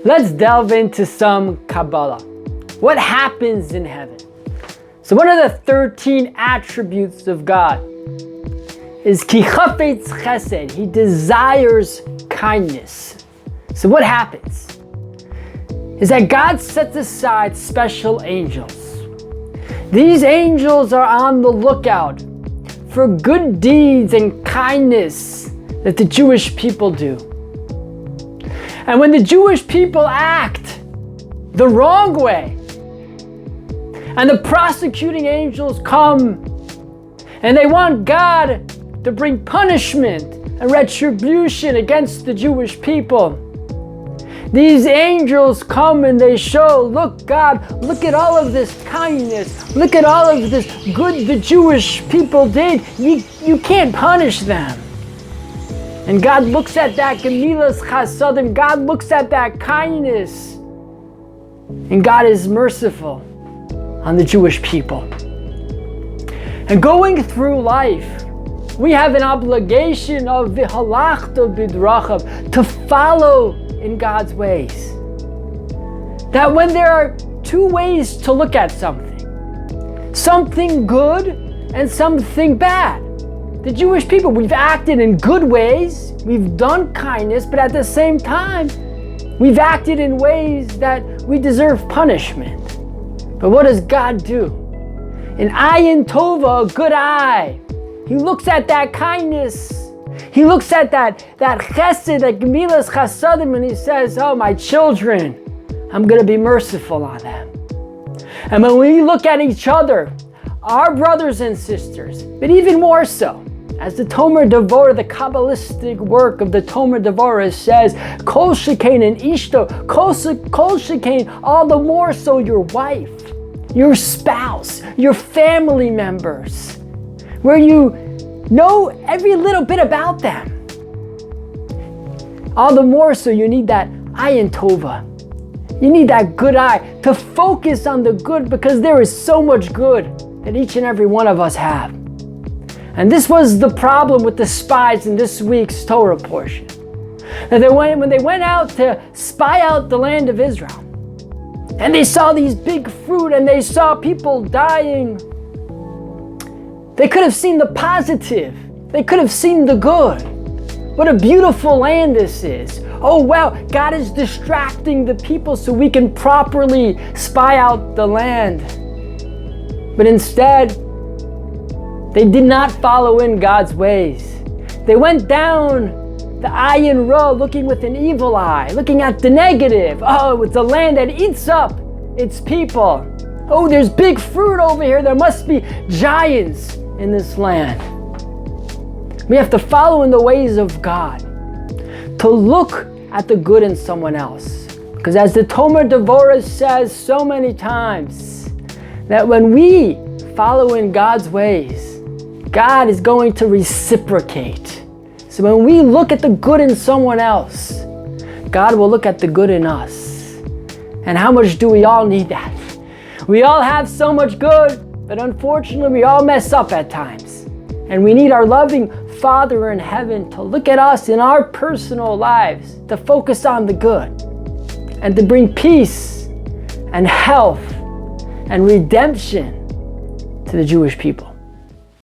Let's delve into some Kabbalah. What happens in heaven? So one of the 13 attributes of God is Ki Chafetz Chesed. He desires kindness. So what happens is that God sets aside special angels. These angels are on the lookout for good deeds and kindness that the Jewish people do. And when the Jewish people act the wrong way, and the prosecuting angels come and they want God to bring punishment and retribution against the Jewish people, these angels come and they show, look God, look at all of this kindness, look at all of this good the Jewish people did. You can't punish them. And God looks at that Gemilas Chasadim, God looks at that kindness, and God is merciful on the Jewish people. And going through life, we have an obligation of v'halachta b'drachav, to follow in God's ways. That when there are two ways to look at something good and something bad. The Jewish people, we've acted in good ways, we've done kindness, but at the same time, we've acted in ways that we deserve punishment. But what does God do? An ayin tova, a good eye. He looks at that kindness. He looks at that chesed, that gemilas chasadim, and he says, oh, my children, I'm going to be merciful on them. And when we look at each other, our brothers and sisters, but even more so, as the Tomer Devorah, the Kabbalistic work of the Tomer Devorah says, Kol shekain and ishto, Kol shekain, all the more so your wife, your spouse, your family members, where you know every little bit about them. All the more so you need that ayin tova. You need that good eye to focus on the good, because there is so much good that each and every one of us have. And this was the problem with the spies in this week's Torah portion. That when they went out to spy out the land of Israel, and they saw these big fruit and they saw people dying, they could have seen the positive. They could have seen the good. What a beautiful land this is. Oh wow, God is distracting the people so we can properly spy out the land. But instead, they did not follow in God's ways. They went down the ayin ra, looking with an evil eye, looking at the negative. Oh, it's a land that eats up its people. Oh, there's big fruit over here. There must be giants in this land. We have to follow in the ways of God, to look at the good in someone else. Because as the Tomer Devorah says so many times, that when we follow in God's ways, God is going to reciprocate. So when we look at the good in someone else, God will look at the good in us. And how much do we all need that? We all have so much good, but unfortunately we all mess up at times. And we need our loving Father in heaven to look at us in our personal lives, to focus on the good, and to bring peace and health and redemption to the Jewish people.